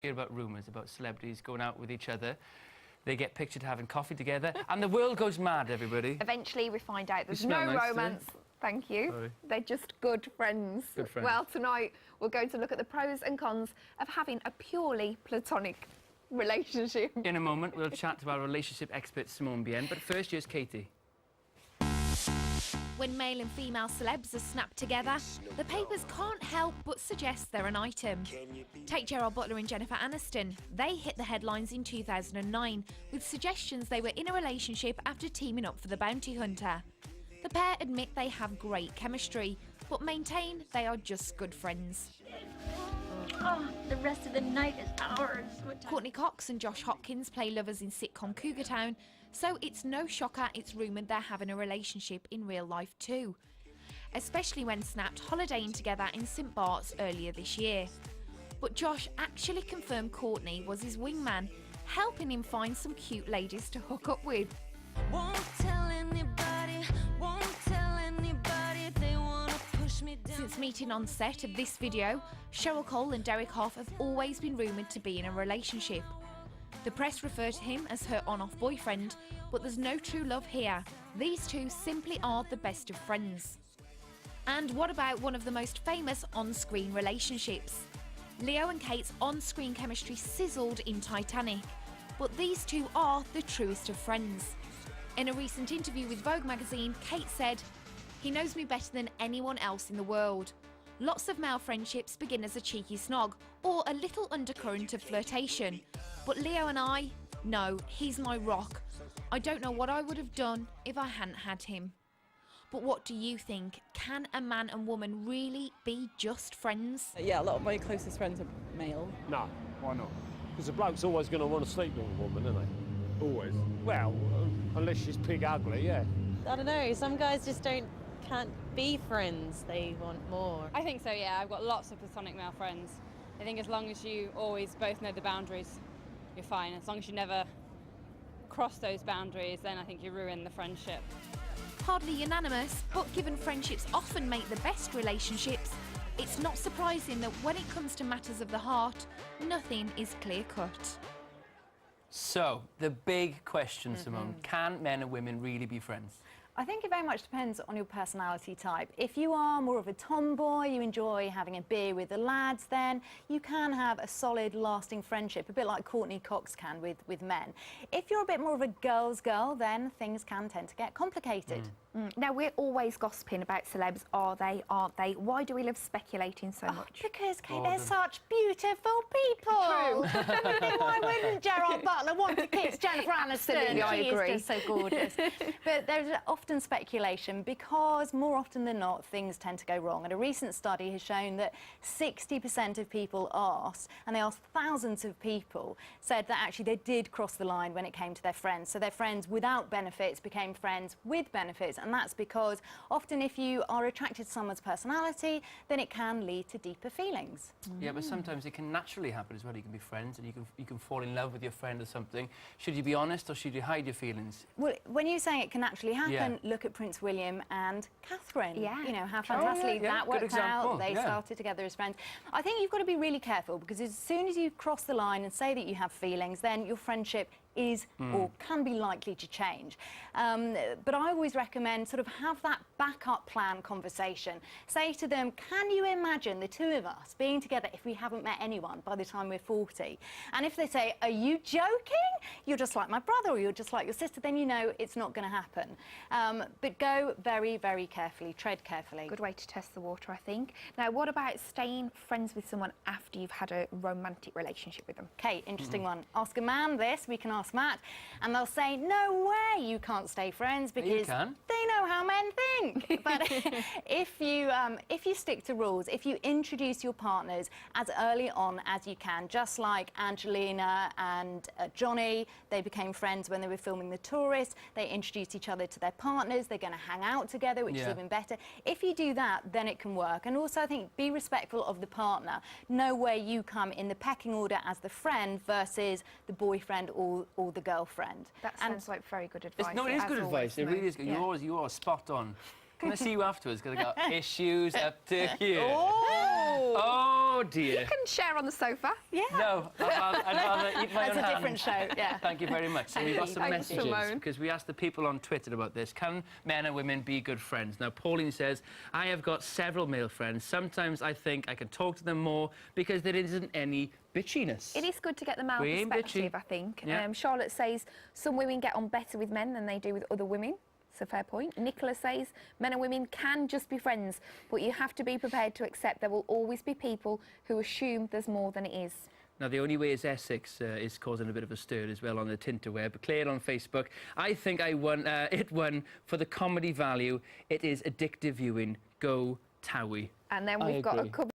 Hear about rumours about celebrities going out with each other. They get pictured having coffee together, and the world goes mad, everybody. Eventually, we find out there's no romance. Thank you. Sorry. They're just good friends. Good friends. Well, tonight, we're going to look at the pros and cons of having a purely platonic relationship. In a moment, we'll chat to our relationship expert, Simone Bienne, but first, here's Katie. When male and female celebs are snapped together, the papers can't help but suggest they're an item. Take Gerard Butler and Jennifer Aniston. They hit the headlines in 2009 with suggestions they were in a relationship after teaming up for The Bounty Hunter. The pair admit they have great chemistry, but maintain they are just good friends. Oh, the rest of the night is ours. Courtney Cox and Josh Hopkins play lovers in sitcom Cougar Town, so it's no shocker it's rumoured they're having a relationship in real life too. Especially when snapped holidaying together in St Bart's earlier this year. But Josh actually confirmed Courtney was his wingman, helping him find some cute ladies to hook up with. Won't tell anybody if they wanna push me down. Since meeting on set of this video, Cheryl Cole and Derek Hough have always been rumoured to be in a relationship. The press refer to him as her on-off boyfriend, but there's no true love here. These two simply are the best of friends. And what about one of the most famous on-screen relationships? Leo and Kate's on-screen chemistry sizzled in Titanic, but these two are the truest of friends. In a recent interview with Vogue magazine, Kate said, "He knows me better than anyone else in the world. Lots of male friendships begin as a cheeky snog or a little undercurrent of flirtation. But Leo and I, no, he's my rock. I don't know what I would have done if I hadn't had him." But what do you think? Can a man and woman really be just friends? Yeah, a lot of my closest friends are male. No, why not? Because a bloke's always going to want to sleep with a woman, isn't he? Always. Well, unless she's pig ugly, yeah. I don't know, some guys just can't be friends, they want more. I think so, yeah. I've got lots of platonic male friends. I think as long as you always both know the boundaries, you're fine. As long as you never cross those boundaries, then I think you ruin the friendship. Hardly unanimous, but given friendships often make the best relationships, it's not surprising that when it comes to matters of the heart, nothing is clear-cut. So, the big question, Simone, can men and women really be friends? I think it very much depends on your personality type. If you are more of a tomboy, you enjoy having a beer with the lads, then you can have a solid, lasting friendship, a bit like Courtney Cox can with men. If you're a bit more of a girl's girl, then things can tend to get complicated. Now, we're always gossiping about celebs. Are they, aren't they? Why do we love speculating so much? Because, Kate, they're such beautiful people. I mean, why wouldn't Gerard Butler want to kiss Jennifer Aniston? Absolutely, I agree. She is just so gorgeous. But there's often speculation because, more often than not, things tend to go wrong. And a recent study has shown that 60% of people asked, and they asked thousands of people, said that actually they did cross the line when it came to their friends. So their friends without benefits became friends with benefits. And that's because often if you are attracted to someone's personality, then it can lead to deeper feelings. Yeah, but sometimes it can naturally happen as well. You can be friends and you can fall in love with your friend or something. Should you be honest or should you hide your feelings? Well, when you're saying it can naturally happen, look at Prince William and Catherine. Yeah. You know, how fantastically that worked out. They yeah. started together as friends. I think you've got to be really careful because as soon as you cross the line and say that you have feelings, then your friendship is or can be likely to change. But I always recommend sort of have that backup plan conversation. Say to them, can you imagine the two of us being together if we haven't met anyone by the time we're 40? And if they say, are you joking? You're just like my brother or you're just like your sister, then you know it's not going to happen. But go very, very carefully, tread carefully. Good way to test the water, I think. Now, what about staying friends with someone after you've had a romantic relationship with them? Kate, interesting one. Ask a man this, we can ask Matt, and they'll say, no way you can't stay friends because they know how men think. But if you stick to rules, if you introduce your partners as early on as you can, just like Angelina and Johnny, they became friends when they were filming The Tourist. They introduced each other to their partners. They're going to hang out together, which is even better. If you do that, then it can work. And also, I think, be respectful of the partner. Know where you come in the pecking order as the friend versus the boyfriend or the girlfriend. That sounds like very good advice. No, it is good advice. It really is good. Yeah. You are spot on. Can I see you afterwards? Because I got issues up to here. Oh! Oh, Oh dear. You can share on the sofa. Yeah. No, I'd rather eat my That's own a hand. different show, yeah. Thank you very much. So we've got some Thanks, messages Simone. because we asked the people on Twitter about this. Can men and women be good friends? Now, Pauline says, I have got several male friends. Sometimes I think I can talk to them more because there isn't any bitchiness. It is good to get the male We ain't perspective, bitchy. I think. Yeah. Charlotte says some women get on better with men than they do with other women. It's a fair point. Nicola says men and women can just be friends, but you have to be prepared to accept there will always be people who assume there's more than it is. Now, the only way is Essex is causing a bit of a stir as well on the Tinterweb. Claire on Facebook, I think it won for the comedy value. It is addictive viewing. Go Towie. And then I we've got a agree. couple